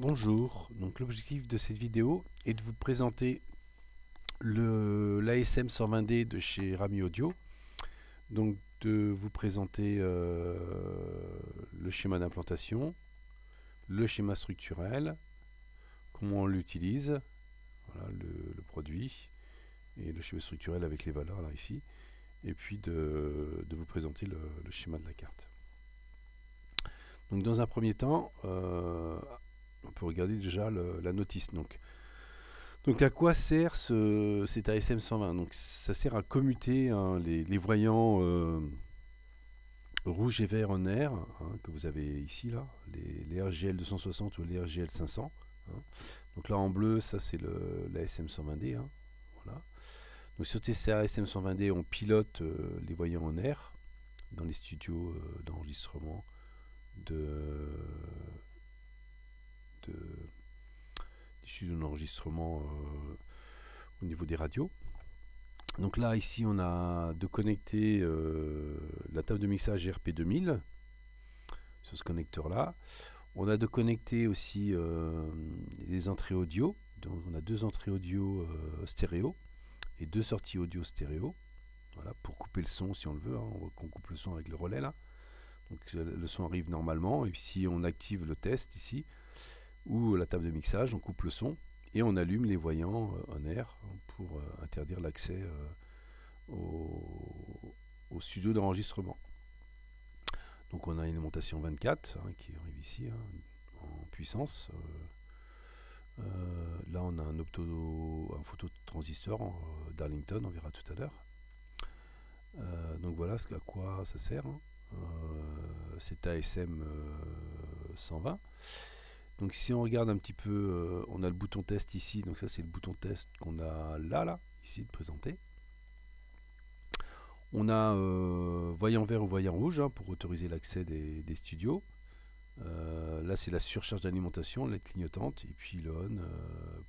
Bonjour, donc l'objectif de cette vidéo est de vous présenter l'ASM 120D de chez Rami Audio, donc de vous présenter le schéma d'implantation, le schéma structurel, comment on l'utilise, voilà, le produit et le schéma structurel avec les valeurs là ici, et puis de vous présenter le schéma de la carte. Donc dans un premier temps, on peut regarder déjà la notice. Donc à quoi sert cet ASM 120? Donc ça sert à commuter les voyants rouge et vert en air que vous avez ici là, les RGL 260 ou les RGL 500. Donc là en bleu, ça c'est l'ASM 120D. Voilà. Donc sur ces ASM 120D, on pilote les voyants en air dans les studios d'enregistrement de studios d'enregistrement au niveau des radios. Donc là, ici, on a de connecter la table de mixage RP2000 sur ce connecteur-là. On a de connecter aussi les entrées audio. Donc on a deux entrées audio stéréo et deux sorties audio stéréo. Voilà, pour couper le son si on le veut. On voit qu'on coupe le son avec le relais là. Donc le son arrive normalement. Et puis si on active le test ici, ou la table de mixage, on coupe le son et on allume les voyants en air pour interdire l'accès au studio d'enregistrement. Donc on a une montation 24 qui arrive ici en puissance. Là on a un phototransistor Darlington, on verra tout à l'heure. Donc voilà à quoi ça sert. C'est ASM 120. Donc si on regarde un petit peu, on a le bouton test ici. Donc ça c'est le bouton test qu'on a là, ici de présenter. On a voyant vert ou voyant rouge pour autoriser l'accès des studios. Là c'est la surcharge d'alimentation, la clignotante, et puis le on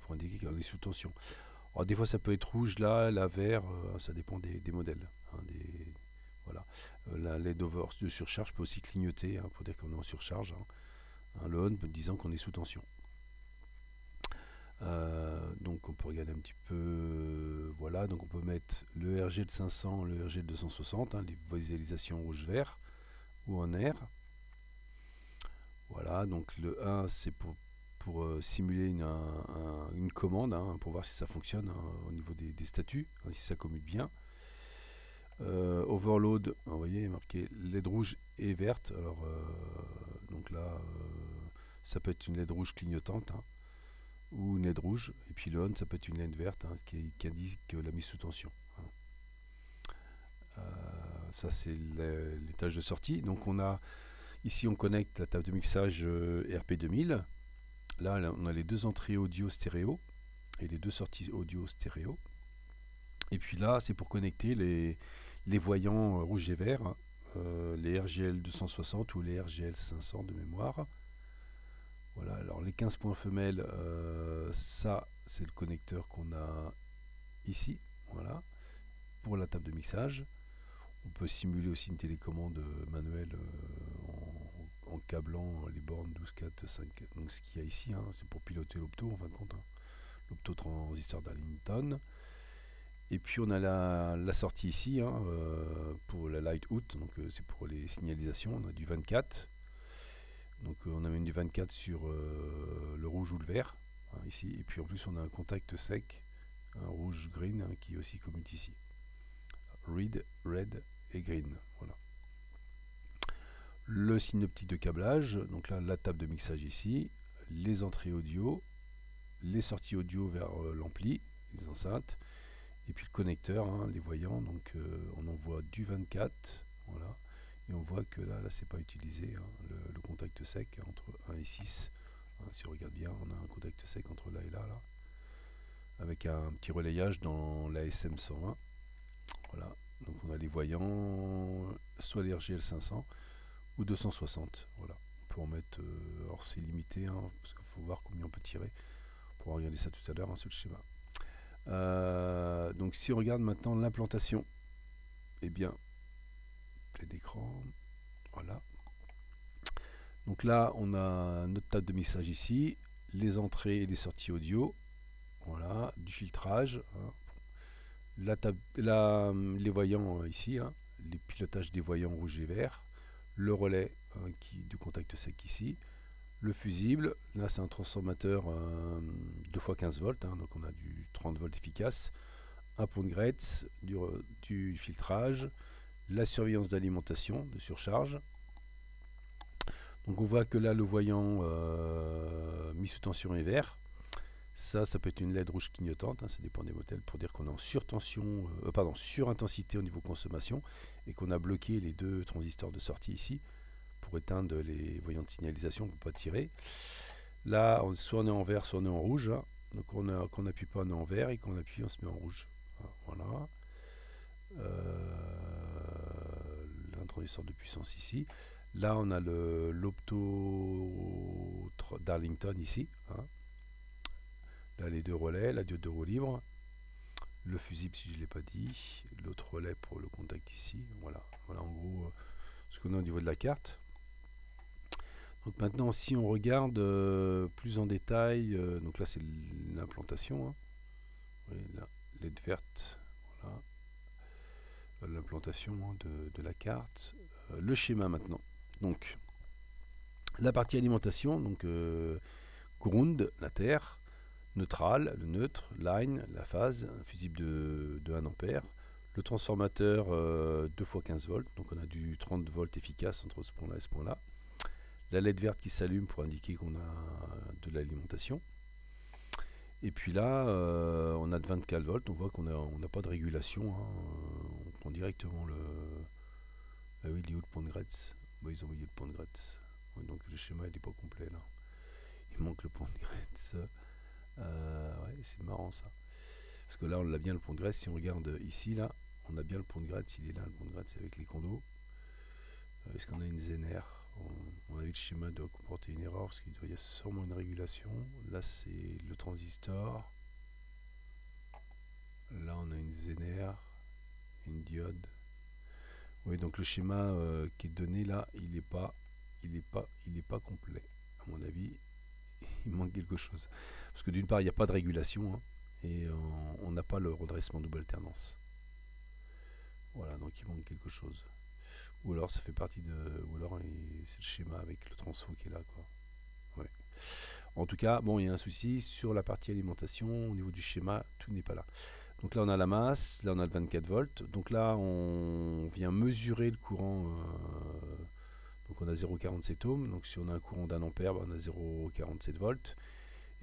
pour indiquer qu'on est sous tension. Alors des fois ça peut être rouge là, la vert, ça dépend des modèles. Voilà. La LED over de surcharge peut aussi clignoter pour dire qu'on est en surcharge. Le on disant qu'on est sous tension. Donc on peut regarder un petit peu, voilà, donc on peut mettre le RG de 500, le RG de 260, les visualisations rouge-vert ou en air. Voilà, donc le 1 c'est pour simuler une commande, pour voir si ça fonctionne au niveau des statuts, si ça commute bien. Overload, vous voyez, il est marqué LED rouge et verte. Alors, donc là, ça peut être une LED rouge clignotante ou une LED rouge, et puis le on, ça peut être une LED verte qui indique la mise sous tension. Ça, c'est les tâches de sortie. Donc, ici, on connecte la table de mixage RP2000. Là, on a les deux entrées audio stéréo et les deux sorties audio stéréo. Et puis là, c'est pour connecter les voyants rouge et vert, les RGL 260 ou les RGL 500 de mémoire. Voilà, alors les 15 points femelles, ça c'est le connecteur qu'on a ici, voilà, pour la table de mixage. On peut simuler aussi une télécommande manuelle en câblant les bornes 12, 4, 5. Donc ce qu'il y a ici, c'est pour piloter l'opto en fin de compte, l'opto-transistor d'Arlington. Et puis on a la sortie ici pour la light out, donc c'est pour les signalisations, on a du 24. Donc on amène du 24 sur le rouge ou le vert, ici. Et puis en plus on a un contact sec, un rouge-green qui aussi commute ici. Read, red et green, voilà. Le synoptique de câblage, donc là la table de mixage ici, les entrées audio, les sorties audio vers l'ampli, les enceintes, et puis le connecteur, les voyants, donc on envoie du 24, voilà, et on voit que là c'est pas utilisé, le contact sec entre 1 et 6, si on regarde bien, on a un contact sec entre là et là, avec un petit relayage dans la SM 120, voilà, donc on a les voyants, soit les RGL 500 ou 260, voilà, on peut en mettre, alors c'est limité, parce qu'il faut voir combien on peut tirer, on pourra regarder ça tout à l'heure sur le schéma. Donc si on regarde maintenant l'implantation, eh bien, plein d'écran, voilà. Donc là, on a notre table de mixage ici, les entrées et les sorties audio, voilà, du filtrage, hein. Les voyants ici, hein, les pilotages des voyants rouge et vert, le relais du contact sec ici, le fusible, là c'est un transformateur 2x15 volts, hein, donc on a du 30 volts efficace, un pont de Gretz, du filtrage, la surveillance d'alimentation, de surcharge. Donc on voit que là le voyant mis sous tension est vert. Ça peut être une LED rouge clignotante, hein, ça dépend des modèles, pour dire qu'on est en surtension, surintensité au niveau consommation et qu'on a bloqué les deux transistors de sortie ici pour éteindre les voyants de signalisation pour ne pas tirer. Là, soit on est en vert, soit on est en rouge, hein. Donc quand on n'appuie pas, on est en vert, et quand on appuie, on se met en rouge. Voilà. Un transistor de puissance ici. Là, on a l'opto Darlington ici, hein. Là, les deux relais, la diode de roue libre, le fusible si je ne l'ai pas dit, l'autre relais pour le contact ici. Voilà, voilà en gros ce qu'on a au niveau de la carte. Donc maintenant, si on regarde plus en détail, donc là c'est l'implantation, hein. Oui, là, LED verte, voilà, l'implantation, hein, de la carte. Le schéma maintenant. Donc la partie alimentation, donc ground, la terre, neutral, le neutre, line, la phase, un fusible de 1 ampère, le transformateur 2x15 volts, donc on a du 30 volts efficace entre ce point-là et ce point-là. La LED verte qui s'allume pour indiquer qu'on a de l'alimentation. Et puis là, on a de 24 volts, on voit qu'on n'a pas de régulation, hein. On prend directement le... Ah oui, il est où le pont de Gretz? Bah, ils ont envoyé le pont de Gretz. Ouais, donc le schéma il n'est pas complet là. Il manque le pont de Gretz. Ouais, c'est marrant ça. Parce que là, on l'a bien le pont de Gretz. Si on regarde ici, là, on a bien le pont de Gretz. Il est là, le pont de Gretz, avec les condos. Est-ce qu'on a une Zener? On a vu le schéma doit comporter une erreur parce qu'il doit y avoir sûrement une régulation. Là, c'est le transistor. Là, on a une Zener, une diode. Oui, donc le schéma qui est donné là, il n'est pas complet. À mon avis, il manque quelque chose. Parce que d'une part, il n'y a pas de régulation, hein, et on n'a pas le redressement double alternance. Voilà, donc il manque quelque chose. Ou alors ça fait partie de... Ou alors c'est le schéma avec le transfo qui est là, quoi. Ouais. En tout cas, bon, il y a un souci sur la partie alimentation. Au niveau du schéma, tout n'est pas là. Donc là, on a la masse. Là, on a le 24 volts. Donc là, on vient mesurer le courant. Donc on a 0,47 ohms. Donc si on a un courant d'1 ampère, on a 0,47 volts.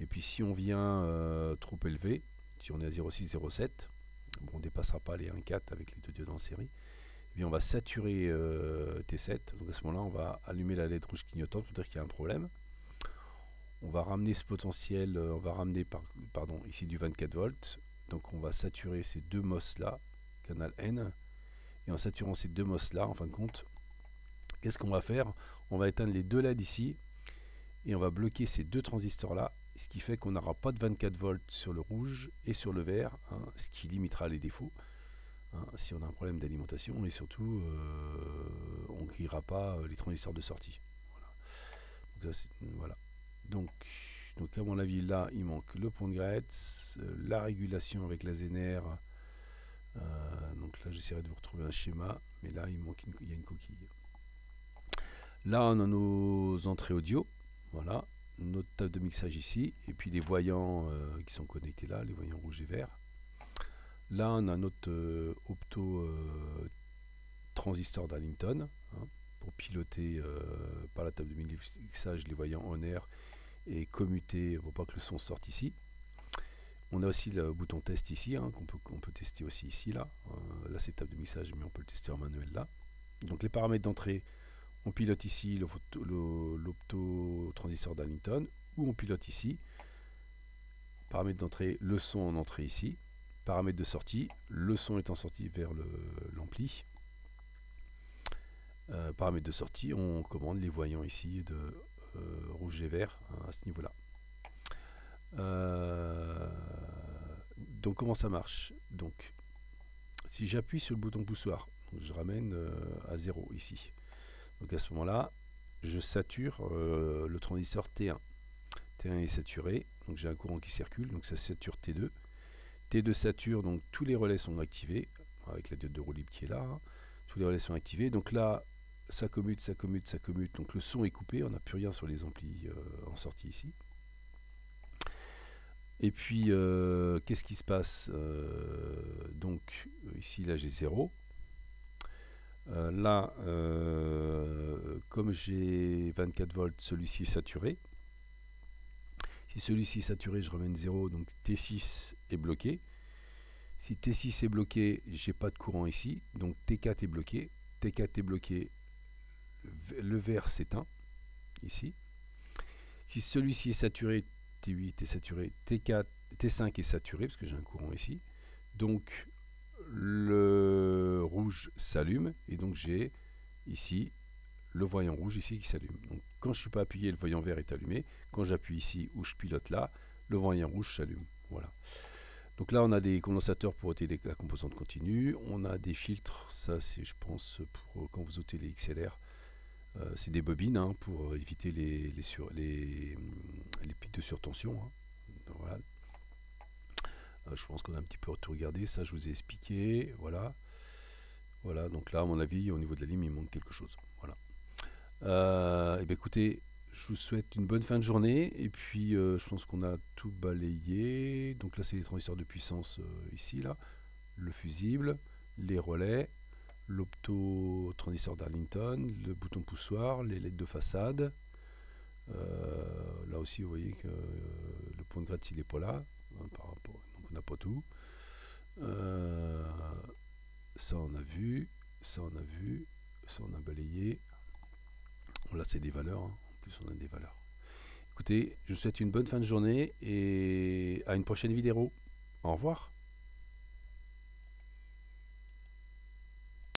Et puis si on vient trop élevé, si on est à 0,6, 0,7, bon, on ne dépassera pas les 1,4 avec les deux diodes en série, et bien on va saturer T7. Donc à ce moment-là, on va allumer la LED rouge clignotante pour dire qu'il y a un problème. On va ramener ce potentiel, on va ramener ici du 24 volts. Donc on va saturer ces deux MOS là, canal N. Et en saturant ces deux MOS là, en fin de compte, qu'est-ce qu'on va faire? On va éteindre les deux LED ici et on va bloquer ces deux transistors là, ce qui fait qu'on n'aura pas de 24 volts sur le rouge et sur le vert, hein, ce qui limitera les défauts, hein, si on a un problème d'alimentation, et surtout on ne grillera pas les transistors de sortie. Voilà. Donc, ça, voilà. Donc à mon avis là il manque le pont de Gretz, la régulation avec la Zener. Donc là j'essaierai de vous retrouver un schéma, mais là il y a une coquille. Là on a nos entrées audio, voilà, notre table de mixage ici, et puis les voyants qui sont connectés là, les voyants rouge et vert. Là on a notre opto transistor Darlington, hein, pour piloter par la table de mixage les voyants on air et commuter pour pas que le son sorte ici. On a aussi le bouton test ici, hein, qu'on peut tester aussi ici. Là c'est table de mixage, mais on peut le tester en manuel là. Donc les paramètres d'entrée, on pilote ici l'opto transistor Darlington, ou on pilote ici. Paramètres d'entrée, le son en entrée ici. Paramètres de sortie, le son étant sorti vers l'ampli. Paramètres de sortie, on commande les voyants ici de rouge et vert, hein, à ce niveau-là. Donc comment ça marche? Donc si j'appuie sur le bouton poussoir, donc je ramène à 0 ici. Donc à ce moment-là, je sature le transistor T1. T1 est saturé, donc j'ai un courant qui circule, donc ça sature T2. T2 sature, donc tous les relais sont activés, avec la diode de roue libre qui est là, hein. Tous les relais sont activés, donc là, ça commute, ça commute, ça commute, donc le son est coupé, on n'a plus rien sur les amplis en sortie ici. Et puis, qu'est-ce qui se passe? Donc, ici, là, j'ai 0. Là, comme j'ai 24 volts, celui-ci est saturé. Si celui-ci est saturé, je ramène 0, donc T6 est bloqué. Si T6 est bloqué, j'ai pas de courant ici, donc T4 est bloqué. T4 est bloqué, le vert s'éteint, ici. Si celui-ci est saturé, T8 est saturé, T4, T5 est saturé, parce que j'ai un courant ici. Donc, le rouge s'allume, et donc j'ai ici le voyant rouge ici qui s'allume. Donc, quand je ne suis pas appuyé, le voyant vert est allumé. Quand j'appuie ici ou je pilote là, le voyant rouge s'allume. Voilà. Donc là, on a des condensateurs pour ôter la composante continue. On a des filtres, ça c'est, je pense, pour quand vous ôtez les XLR. C'est des bobines hein, pour éviter les pics de surtension. Hein. Voilà. Je pense qu'on a un petit peu tout regardé. Ça, je vous ai expliqué. Voilà. Voilà. Donc là, à mon avis, au niveau de la lime, il manque quelque chose. Voilà. Et bien, écoutez, je vous souhaite une bonne fin de journée. Et puis, je pense qu'on a tout balayé. Donc là, c'est les transistors de puissance ici, là. Le fusible, les relais, l'opto-transistor d'Arlington, le bouton poussoir, les LED de façade. Là aussi, vous voyez que le point de gratte, il n'est pas là. Hein, donc, on n'a pas tout. Ça, on a vu. Ça, on a vu. Ça, on a balayé. Là, c'est des valeurs. Hein. En plus, on a des valeurs. Écoutez, je vous souhaite une bonne fin de journée et à une prochaine vidéo. Au revoir.